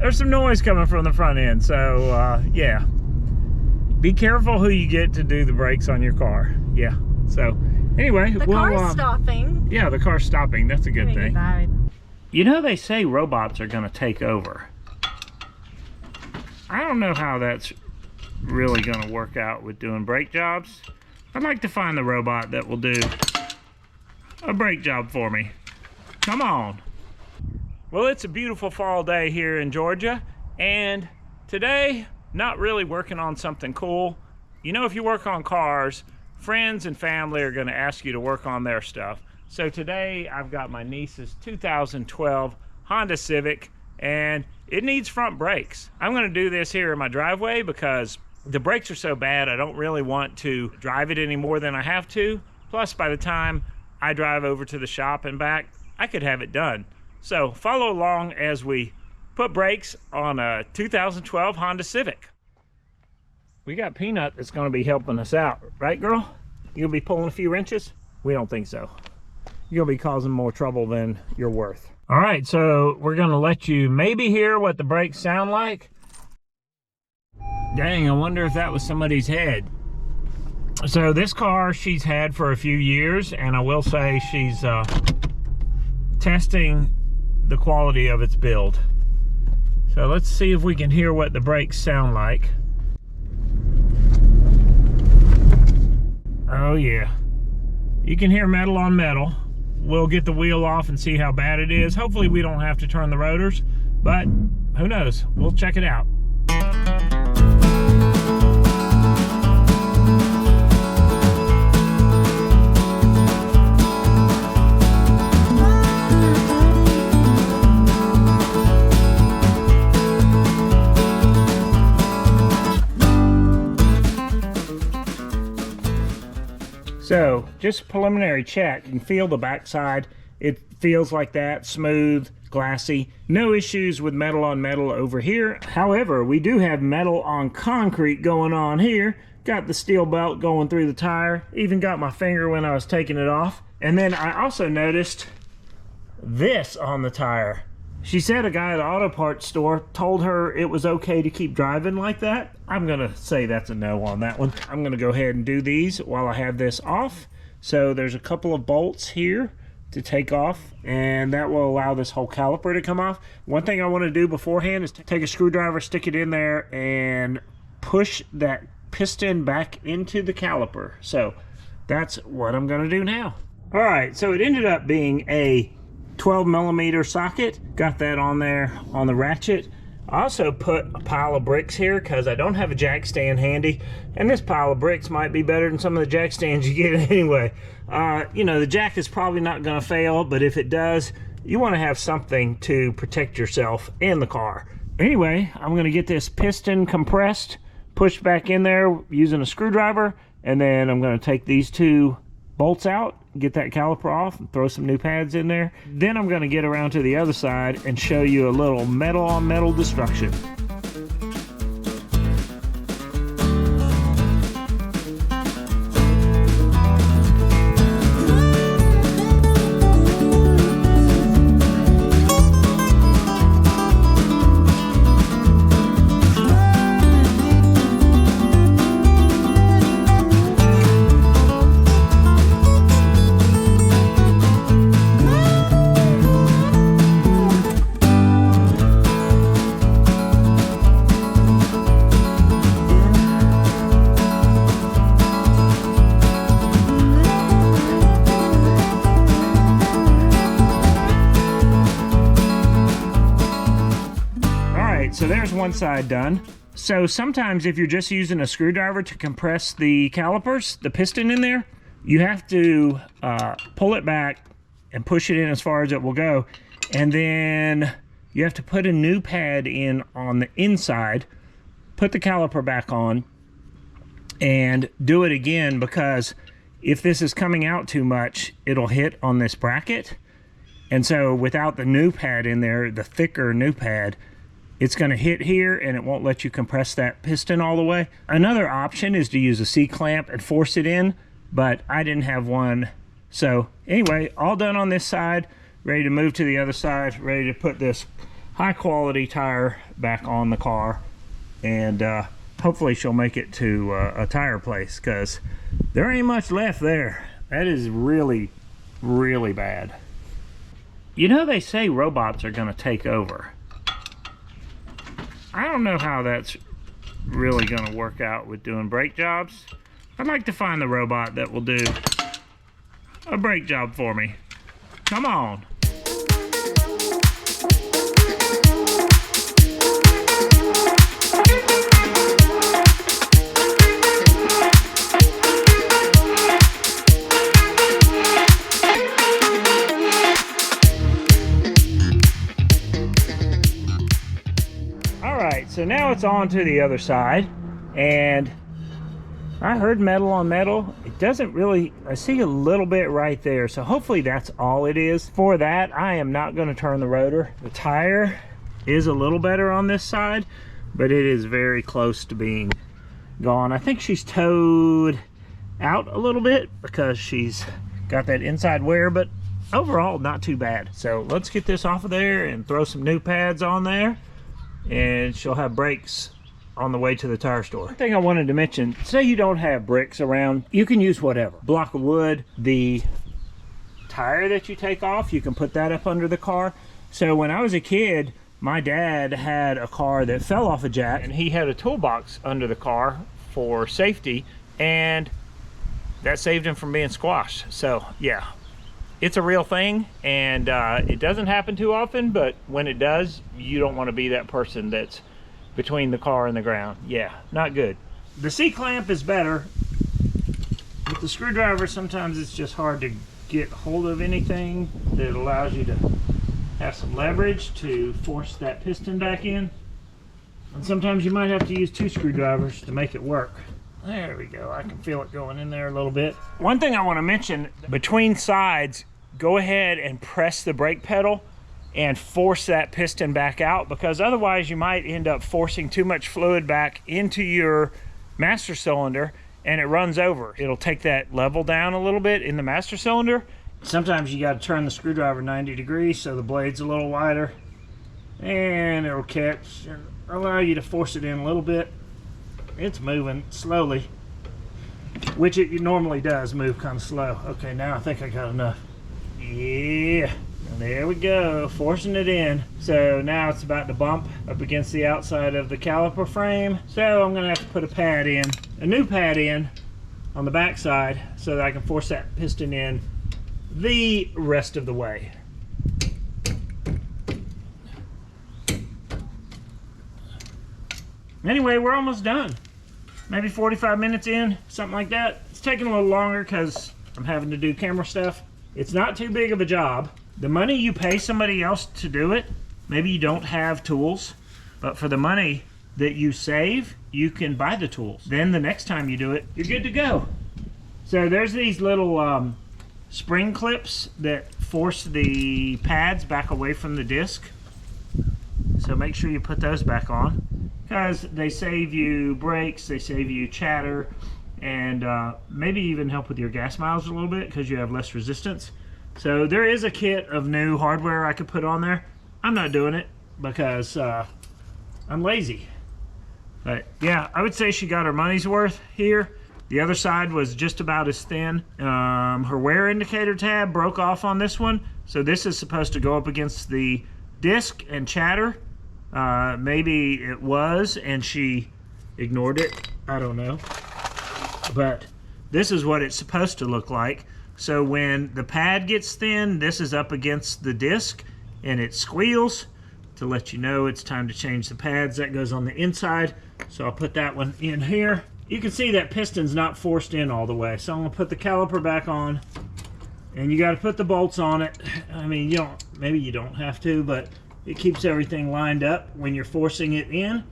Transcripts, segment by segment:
there's some noise coming from the front end. So yeah, be careful who you get to do the brakes on your car. Yeah, so anyway, the car's stopping. Yeah, the car's stopping. That's a good thing. Died. You know, they say robots are going to take over. I don't know how that's really going to work out with doing brake jobs. I'd like to find the robot that will do a brake job for me. Come on. Well, it's a beautiful fall day here in Georgia, and today, not really working on something cool. You know, if you work on cars, friends and family are going to ask you to work on their stuff. So today I've got my niece's 2012 Honda Civic, and it needs front brakes. I'm going to do this here in my driveway because the brakes are so bad I don't really want to drive it any more than I have to. Plus, by the time I drive over to the shop and back, I could have it done. So follow along as we put brakes on a 2012 Honda Civic. We got Peanut that's going to be helping us out, right, girl? You'll be pulling a few wrenches? We don't think so. You'll be causing more trouble than you're worth. All right, so we're going to let you maybe hear what the brakes sound like. Dang, I wonder if that was somebody's head. So this car she's had for a few years, and I will say she's testing the quality of its build. So let's see if we can hear what the brakes sound like. Oh yeah, you can hear metal on metal. We'll get the wheel off and see how bad it is. Hopefully we don't have to turn the rotors, but who knows? We'll check it out. So, just a preliminary check. You can feel the backside. It feels like that, smooth, glassy. No issues with metal on metal over here. However, we do have metal on concrete going on here. Got the steel belt going through the tire. Even got my finger when I was taking it off. And then I also noticed this on the tire. She said a guy at the auto parts store told her it was okay to keep driving like that. I'm gonna say that's a no on that one. I'm gonna go ahead and do these while I have this off. So there's a couple of bolts here to take off, and that will allow this whole caliper to come off. One thing I wanna do beforehand is take a screwdriver, stick it in there, and push that piston back into the caliper. So that's what I'm gonna do now. All right, so it ended up being a 12mm socket. Got that on there on the ratchet. I also put a pile of bricks here because I don't have a jack stand handy, and this pile of bricks might be better than some of the jack stands you get anyway. You know, the jack is probably not going to fail, but if it does, you want to have something to protect yourself and the car. Anyway, I'm going to get this piston compressed, pushed back in there using a screwdriver, and then I'm going to take these two bolts out, get that caliper off, and throw some new pads in there. Then I'm going to get around to the other side and show you a little metal on metal destruction. So there's one side done. So sometimes if you're just using a screwdriver to compress the calipers, the piston in there, you have to pull it back and push it in as far as it will go. And then you have to put a new pad in on the inside, put the caliper back on, and do it again, because if this is coming out too much, it'll hit on this bracket. And so without the new pad in there, the thicker new pad, it's going to hit here and it won't let you compress that piston all the way. Another option is to use a C-clamp and force it in, but I didn't have one. So anyway, all done on this side, ready to move to the other side, ready to put this high quality tire back on the car, and hopefully she'll make it to a tire place, because there ain't much left there. That is really, really bad. You know, they say robots are going to take over. I don't know how that's really going to work out with doing brake jobs. I'd like to find the robot that will do a brake job for me. Come on. So now it's on to the other side, and I heard metal on metal. It doesn't really, I see a little bit right there, so hopefully that's all it is. For that, I am not going to turn the rotor. The tire is a little better on this side, but it is very close to being gone. I think she's towed out a little bit because she's got that inside wear, but overall not too bad. So let's get this off of there and throw some new pads on there, and she'll have brakes on the way to the tire store. One thing I wanted to mention, say you don't have bricks around, you can use whatever. Block of wood, the tire that you take off, you can put that up under the car. So when I was a kid, my dad had a car that fell off a jack, and he had a toolbox under the car for safety, and that saved him from being squashed. So yeah, it's a real thing, and it doesn't happen too often, but when it does, you don't want to be that person that's between the car and the ground. Yeah, not good. The C-clamp is better. With the screwdriver, sometimes it's just hard to get hold of anything that allows you to have some leverage to force that piston back in. And sometimes you might have to use 2 screwdrivers to make it work. There we go. I can feel it going in there a little bit. One thing I want to mention, between sides, go ahead and press the brake pedal and force that piston back out, because otherwise you might end up forcing too much fluid back into your master cylinder and it runs over. It'll take that level down a little bit in the master cylinder. Sometimes you got to turn the screwdriver 90 degrees so the blade's a little wider, and it'll catch and allow you to force it in a little bit. It's moving slowly, which it normally does move kind of slow. Okay, now I think I got enough. Yeah, there we go, forcing it in. So now it's about to bump up against the outside of the caliper frame. So I'm gonna have to put a pad in, a new pad in on the back side, so that I can force that piston in the rest of the way. Anyway, we're almost done. Maybe 45 minutes in, something like that. It's taking a little longer because I'm having to do camera stuff. It's not too big of a job. The money you pay somebody else to do it, maybe you don't have tools, but for the money that you save, you can buy the tools. Then the next time you do it, you're good to go. So there's these little spring clips that force the pads back away from the disc. So make sure you put those back on, because they save you brakes, they save you chatter, and maybe even help with your gas miles a little bit because you have less resistance. So there is a kit of new hardware I could put on there. I'm not doing it because I'm lazy. But yeah, I would say she got her money's worth here. The other side was just about as thin. Her wear indicator tab broke off on this one, so this is supposed to go up against the disc and chatter. Maybe it was and she ignored it, I don't know, but this is what it's supposed to look like. So when the pad gets thin, this is up against the disc and it squeals to let you know it's time to change the pads. That goes on the inside, so I'll put that one in here. You can see that piston's not forced in all the way, so I'm gonna put the caliper back on, and you got to put the bolts on it. I mean, you don't, maybe you don't have to, but it keeps everything lined up when you're forcing it in.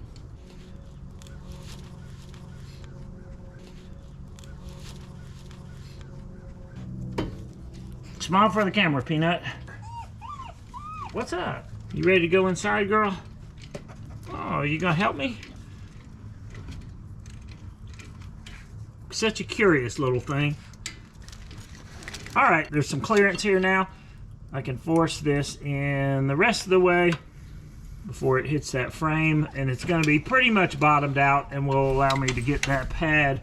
Smile for the camera, Peanut. What's up? You ready to go inside, girl? Oh, you gonna help me? Such a curious little thing. All right, there's some clearance here now. I can force this in the rest of the way. before it hits that frame, and it's going to be pretty much bottomed out and will allow me to get that pad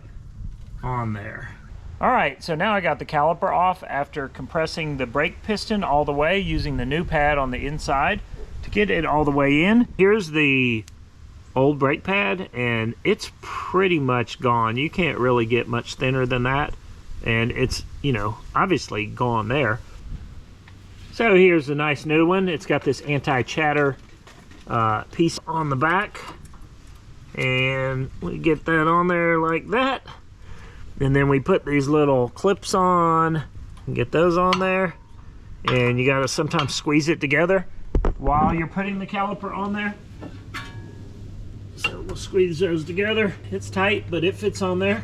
on there. All right, so now I got the caliper off after compressing the brake piston all the way using the new pad on the inside to get it all the way in. Here's the old brake pad, and it's pretty much gone. You can't really get much thinner than that, and it's, you know, obviously gone there. So here's a nice new one. It's got this anti-chatter piece on the back, and we get that on there like that. And then we put these little clips on and get those on there. And you gotta sometimes squeeze it together while you're putting the caliper on there. So we'll squeeze those together. It's tight, but it fits on there.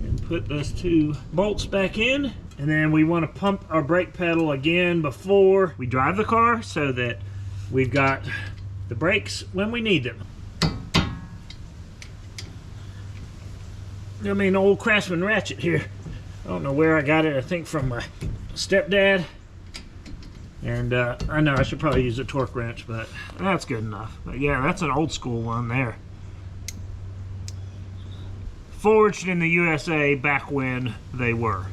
And put those two bolts back in. And then we wanna pump our brake pedal again before we drive the car so that we've got the brakes when we need them. I mean, old Craftsman ratchet here. I don't know where I got it. I think from my stepdad. And I know I should probably use a torque wrench, but that's good enough. But yeah, that's an old school one there. Forged in the USA back when they were.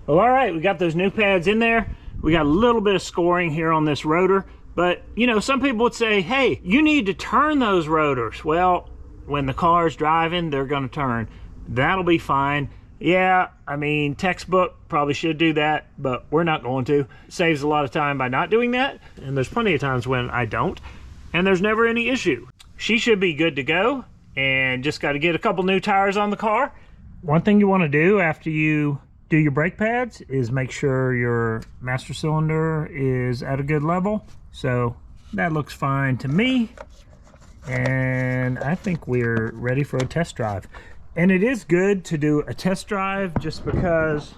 Well, all right, we got those new pads in there. We got a little bit of scoring here on this rotor. But, you know, some people would say, hey, you need to turn those rotors. Well, when the car's driving, they're going to turn. That'll be fine. Yeah, I mean, textbook probably should do that, but we're not going to. It saves a lot of time by not doing that, and there's plenty of times when I don't, and there's never any issue. She should be good to go, and just got to get a couple new tires on the car. One thing you want to do after you do your brake pads is make sure your master cylinder is at a good level. So that looks fine to me. And I think we're ready for a test drive. And it is good to do a test drive just because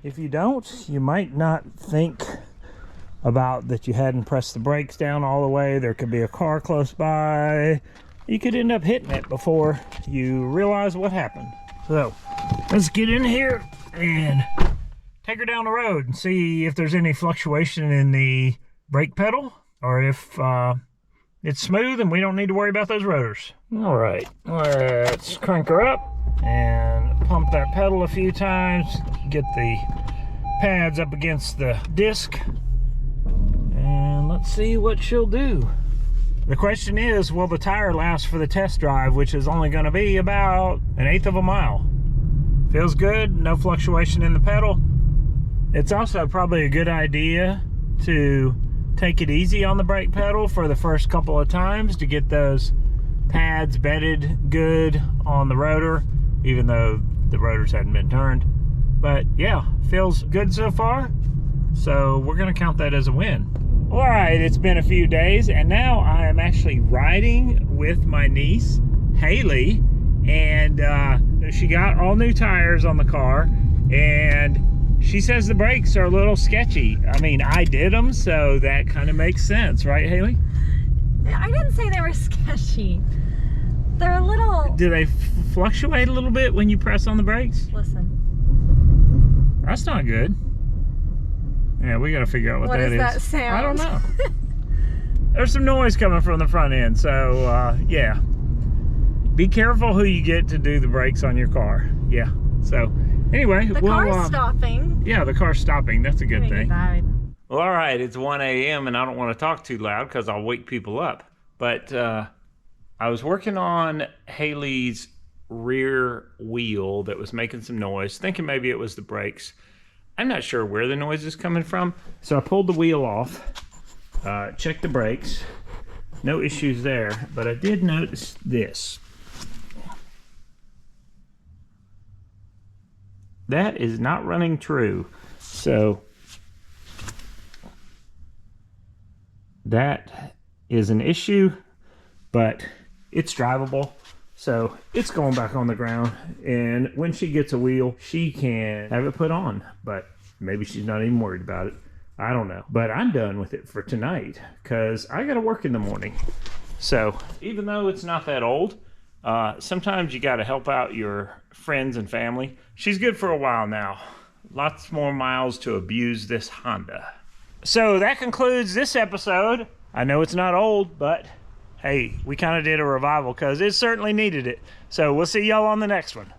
if you don't, you might not think about that you hadn't pressed the brakes down all the way. There could be a car close by. You could end up hitting it before you realize what happened. So let's get in here and take her down the road and see if there's any fluctuation in the brake pedal or if it's smooth and we don't need to worry about those rotors. All right, let's crank her up and pump that pedal a few times, get the pads up against the disc, and let's see what she'll do. The question is, will the tire last for the test drive, which is only going to be about 1/8 of a mile. Feels good, no fluctuation in the pedal. It's also probably a good idea to take it easy on the brake pedal for the first couple of times to get those pads bedded good on the rotor, even though the rotors hadn't been turned. But yeah, feels good so far, so we're gonna count that as a win. All right, it's been a few days, and now I am actually riding with my niece, Haley, and she got all new tires on the car, and she says the brakes are a little sketchy. I mean, I did them, so that kind of makes sense, right, Haley? I didn't say they were sketchy. They're a little... Do they fluctuate a little bit when you press on the brakes? Listen. That's not good. Yeah, we got to figure out what that is. What does that sound? I don't know. There's some noise coming from the front end, so yeah. Be careful who you get to do the brakes on your car. Yeah, so... Anyway, the car's stopping. Yeah, the car's stopping. That's a good thing. Well, all right, it's 1 a.m. and I don't want to talk too loud because I'll wake people up. But I was working on Haley's rear wheel that was making some noise, thinking maybe it was the brakes. I'm not sure where the noise is coming from. So I pulled the wheel off, checked the brakes. No issues there, but I did notice this. That is not running true. So that is an issue, but it's drivable. So it's going back on the ground. And when she gets a wheel, she can have it put on. But maybe she's not even worried about it. I don't know. But I'm done with it for tonight because I got to work in the morning. So even though it's not that old, sometimes you got to help out your friends and family. She's good for a while now. Lots more miles to abuse this Honda. So that concludes this episode I know it's not old, but hey, we kind of did a revival because it certainly needed it. So we'll see y'all on the next one.